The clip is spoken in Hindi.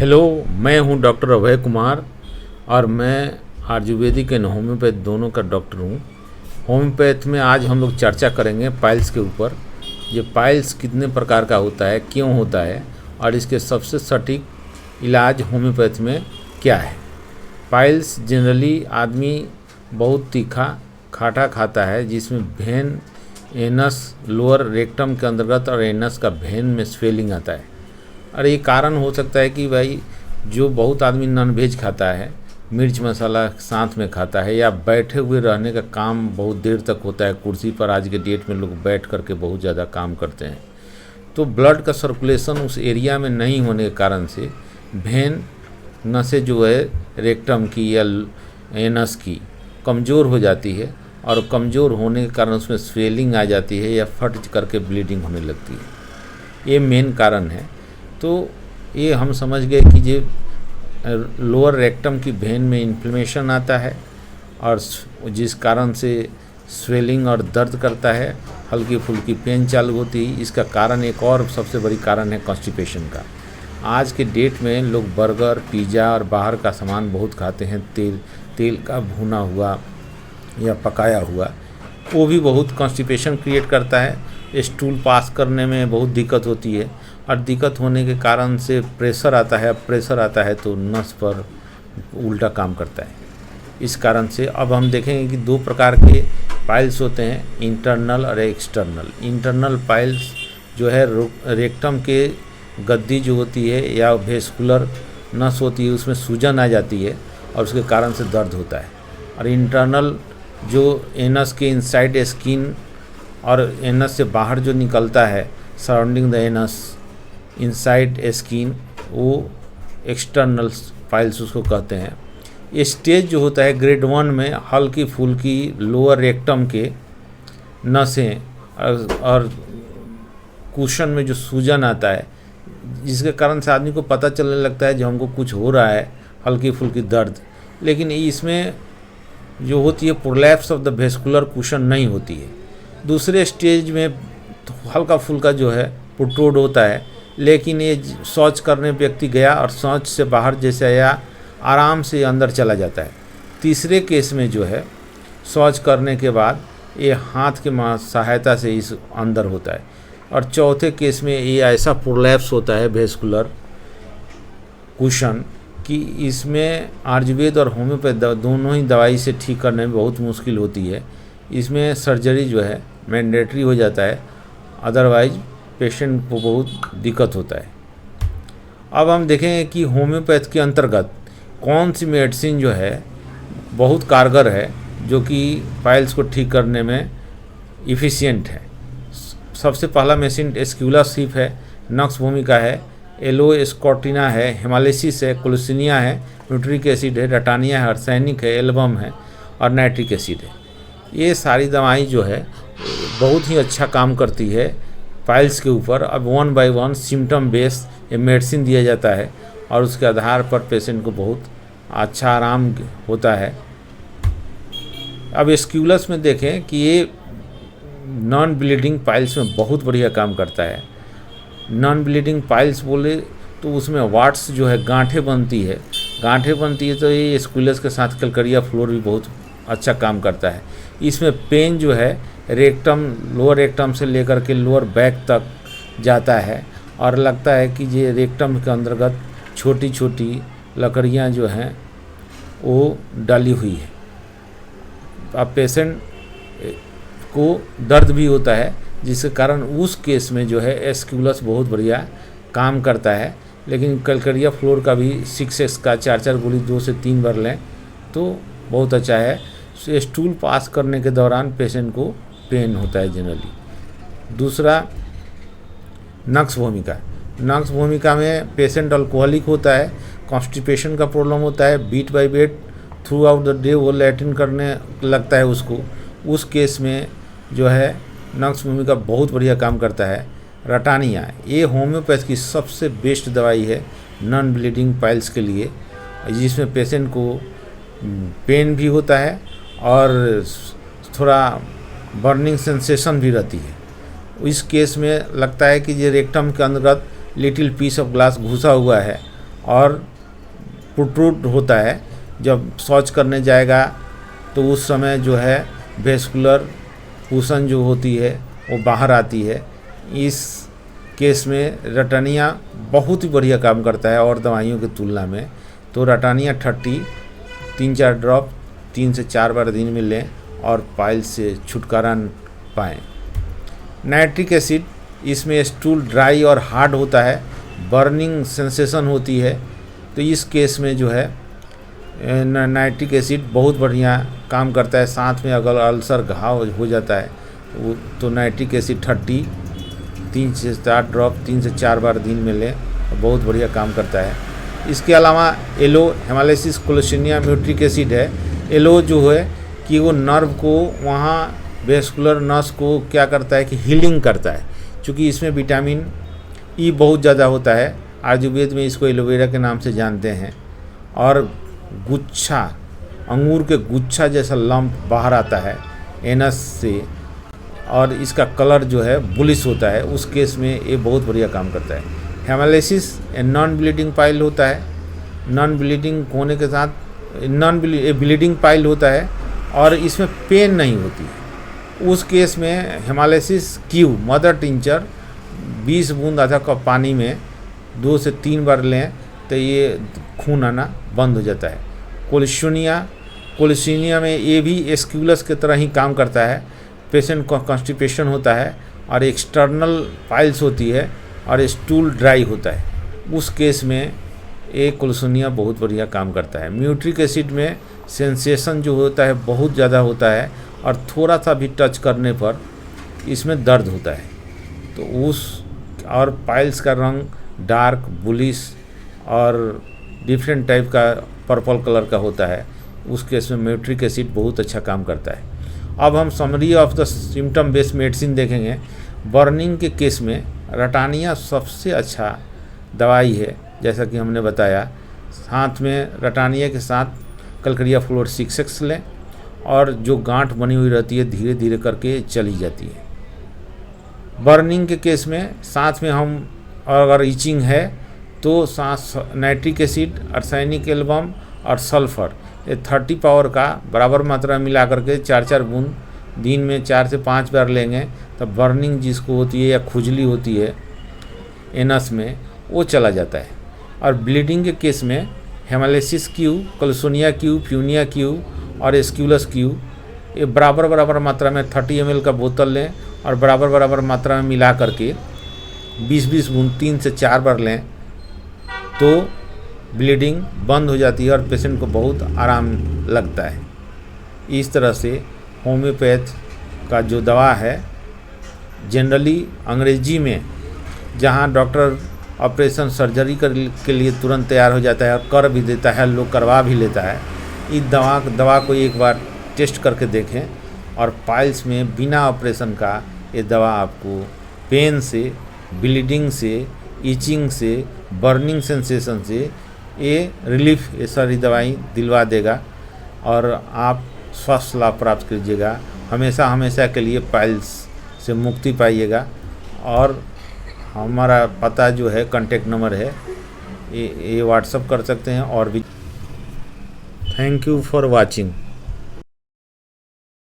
हेलो, मैं हूं डॉक्टर अभय कुमार और मैं आयुर्वेदिक एंड होम्योपैथ दोनों का डॉक्टर हूं। होम्योपैथ में आज हम लोग चर्चा करेंगे पाइल्स के ऊपर। ये पाइल्स कितने प्रकार का होता है, क्यों होता है और इसके सबसे सटीक इलाज होम्योपैथ में क्या है। पाइल्स जनरली आदमी बहुत तीखा खाटा खाता है, जिसमें भेन, एनस, लोअर रेक्टम के अंतर्गत और एनस का भेन में स्वेलिंग आता है। और ये कारण हो सकता है कि भाई जो बहुत आदमी नॉनवेज खाता है, मिर्च मसाला साथ में खाता है, या बैठे हुए रहने का काम बहुत देर तक होता है कुर्सी पर। आज के डेट में लोग बैठ करके बहुत ज़्यादा काम करते हैं, तो ब्लड का सर्कुलेशन उस एरिया में नहीं होने के कारण से भेन नसें जो है रेक्टम की या एनस की कमज़ोर हो जाती है, और कमज़ोर होने के कारण उसमें स्वेलिंग आ जाती है या फट करके ब्लीडिंग होने लगती है। ये मेन कारण है। तो ये हम समझ गए कि ये लोअर रेक्टम की भेन में इन्फ्लेमेशन आता है और जिस कारण से स्वेलिंग और दर्द करता है, हल्की फुल्की पेन चालू होती है। इसका कारण एक और सबसे बड़ी कारण है कॉन्स्टिपेशन का। आज के डेट में लोग बर्गर, पिज़्ज़ा और बाहर का सामान बहुत खाते हैं, तेल का भुना हुआ या पकाया हुआ, वो भी बहुत कॉन्स्टिपेशन क्रिएट करता है। स्टूल पास करने में बहुत दिक्कत होती है, और दिक्कत होने के कारण से प्रेशर आता है। प्रेशर आता है तो नस पर उल्टा काम करता है। इस कारण से अब हम देखेंगे कि दो प्रकार के पाइल्स होते हैं, इंटरनल और एक्सटर्नल। इंटरनल पाइल्स जो है रेक्टम के गद्दी जो होती है या वेस्कुलर नस होती है, उसमें सूजन आ जाती है और उसके कारण से दर्द होता है। और इंटरनल जो एनस के इनसाइड स्किन और एनस से बाहर जो निकलता है, surrounding the anus inside skin, वो एक्सटर्नल पाइल्स उसको कहते हैं। ये स्टेज जो होता है ग्रेड 1 में हल्की फुल्की लोअर रेक्टम के नसें और कुशन में जो सूजन आता है, जिसके कारण से आदमी को पता चलने लगता है जो हमको कुछ हो रहा है, हल्की फुल्की दर्द। लेकिन इसमें जो होती है prolapse of the vascular cushion नहीं होती है। दूसरे स्टेज में तो हल्का फुल्का जो है प्रोट्रूड होता है, लेकिन ये शौच करने व्यक्ति गया और शौच से बाहर जैसे आया, आराम से अंदर चला जाता है। तीसरे केस में जो है शौच करने के बाद ये हाथ के सहायता से इस अंदर होता है। और चौथे केस में ये ऐसा प्रोलैप्स होता है वेस्कुलर कुशन कि इसमें आयुर्वेद और होम्योपैथ दोनों ही दवाई से ठीक करने में बहुत मुश्किल होती है। इसमें सर्जरी जो है मैंडेटरी हो जाता है, अदरवाइज पेशेंट को बहुत दिक्कत होता है। अब हम देखेंगे कि होम्योपैथ के अंतर्गत कौन सी मेडिसिन जो है बहुत कारगर है, जो कि पाइल्स को ठीक करने में इफ़िशियंट है। सबसे पहला मेडिसिन एस्क्यूलासिप है, नक्स भूमिका है, एलोस्कोटिना है, हिमालयसिस है, क्लोसिनिया है, न्यूट्रिक एसिड है, रटानिया है, आर्सेनिक है, एल्बम है और नाइट्रिक एसिड है। ये सारी दवाई जो है बहुत ही अच्छा काम करती है पाइल्स के ऊपर। अब 1 बाय 1 सिम्टम बेस ये मेडिसिन दिया जाता है और उसके आधार पर पेशेंट को बहुत अच्छा आराम होता है। अब एस्क्यूलस में देखें कि ये नॉन ब्लीडिंग पाइल्स में बहुत बढ़िया काम करता है। नॉन ब्लीडिंग पाइल्स बोले तो उसमें वाट्स जो है गांठें बनती है, तो ये एस्क्यूलस के साथ कैलकारिया फ्लोर भी बहुत अच्छा काम करता है। इसमें पेन जो है रेक्टम, लोअर रेक्टम से लेकर के लोअर बैक तक जाता है, और लगता है कि ये रेक्टम के अंतर्गत छोटी छोटी लकड़ियाँ जो हैं वो डाली हुई है। अब पेशेंट को दर्द भी होता है, जिसके कारण उस केस में जो है एस्क्यूलस बहुत बढ़िया काम करता है। लेकिन कैलकारिया फ्लोर का भी 6x का 4 गोली 2 से 3 बार लें तो बहुत अच्छा है। स्टूल पास करने के दौरान पेशेंट को पेन होता है जनरली। दूसरा नक्स भूमिका में पेशेंट अल्कोहलिक होता है, कॉन्स्टिपेशन का प्रॉब्लम होता है, beat by beat throughout the day वो लैट्रिन करने लगता है उसको। उस केस में जो है नक्स भूमिका बहुत बढ़िया काम करता है। रटानिया ये होम्योपैथ की सबसे बेस्ट दवाई है नॉन ब्लीडिंग पाइल्स के लिए, जिसमें पेशेंट को पेन भी होता है और थोड़ा बर्निंग सेंसेशन भी रहती है। इस केस में लगता है कि ये रेक्टम के अंतर्गत लिटिल पीस ऑफ ग्लास घुसा हुआ है और प्रोट्रूड होता है। जब शौच करने जाएगा तो उस समय जो है वेस्कुलर कुशन जो होती है वो बाहर आती है। इस केस में रटानिया बहुत ही बढ़िया काम करता है और दवाइयों की तुलना में। तो रटानिया 30 3-4 ड्रॉप 3 से 4 बार दिन में लें और पाइल्स से छुटकारा पाएँ। नाइट्रिक एसिड, इसमें स्टूल ड्राई और हार्ड होता है, बर्निंग सेंसेशन होती है। तो इस केस में जो है नाइट्रिक एसिड बहुत बढ़िया काम करता है। साथ में अगर अल्सर घाव हो जाता है तो नाइट्रिक एसिड 30 3 से 4 ड्रॉप 3 से 4 बार दिन में लें, बहुत बढ़िया काम करता है। इसके अलावा एलो हेमालाइसिस कोलिसिनिया म्यूट्रिक एसिड है। एलो जो है कि वो नर्व को, वहाँ वेस्कुलर नस को क्या करता है कि हीलिंग करता है। चूँकि इसमें विटामिन ई बहुत ज़्यादा होता है, आयुर्वेद में इसको एलोवेरा के नाम से जानते हैं। और गुच्छा, अंगूर के गुच्छा जैसा लंप बाहर आता है एनस से, और इसका कलर जो है बुलिश होता है। उस केस में ये बहुत बढ़िया काम करता है। हेमालाइसिस नॉन ब्लीडिंग पाइल होता है। नॉन ब्लीडिंग होने के साथ ब्लीडिंग पाइल होता है और इसमें पेन नहीं होती है। उस केस में हेमालाइसिस क्यू मदर टिंचर 20 बूंद आधा कप पानी में 2 से 3 बार लें तो ये खून आना बंद हो जाता है। कोलिसिनिया में ये भी एस्क्यूलस की तरह ही काम करता है। पेशेंट को कॉन्स्टिपेशन होता है और एक्सटर्नल पाइल्स होती है और स्टूल ड्राई होता है। उस केस में एक कोलिसिनिया बहुत बढ़िया काम करता है। म्यूट्रिक एसिड में सेंसेशन जो होता है बहुत ज़्यादा होता है और थोड़ा सा भी टच करने पर इसमें दर्द होता है। तो उस और पाइल्स का रंग डार्क बुलिश और डिफरेंट टाइप का पर्पल कलर का होता है। उस केस में म्यूट्रिक एसिड बहुत अच्छा काम करता है। अब हम summary of the symptom based medicine देखेंगे। बर्निंग के केस में रटानिया सबसे अच्छा दवाई है, जैसा कि हमने बताया। साथ में रटानिया के साथ कलकरिया फ्लोर 6x लें और जो गांठ बनी हुई रहती है धीरे धीरे करके चली जाती है। बर्निंग के केस में साथ में हम अगर ईचिंग है तो सांस नाइट्रिक एसिड, आर्सेनिक एल्बम और सल्फर, ये 30 पावर का बराबर मात्रा मिला करके 4-4 बूंद दिन में 4 से 5 बार लेंगे तो बर्निंग जिसको होती है या खुजली होती है एनस में, वो चला जाता है। और ब्लीडिंग के केस में हेमालाइसिस क्यू, कोलिसिनिया क्यू, प्यूनिया क्यू और एस्क्यूलस क्यू, ये बराबर मात्रा में 30 ml का बोतल लें और बराबर मात्रा में मिला करके 20-20 बूंद 3 से 4 बार लें तो ब्लीडिंग बंद हो जाती है और पेशेंट को बहुत आराम लगता है। इस तरह से होम्योपैथ का जो दवा है, जनरली अंग्रेजी में जहाँ डॉक्टर ऑपरेशन सर्जरी के लिए तुरंत तैयार हो जाता है और कर भी देता है, लोग करवा भी लेता है। इस दवा को एक बार टेस्ट करके देखें और पाइल्स में बिना ऑपरेशन का ये दवा आपको पेन से, ब्लीडिंग से, ईचिंग से, बर्निंग सेंसेशन से ये रिलीफ, ये सारी दवाई दिलवा देगा और आप स्वास्थ्य लाभ प्राप्त कीजिएगा। हमेशा के लिए पाइल्स से मुक्ति पाइएगा। और हमारा पता जो है, कांटेक्ट नंबर है, ये व्हाट्सअप कर सकते हैं। और भी थैंक यू फॉर वाचिंग।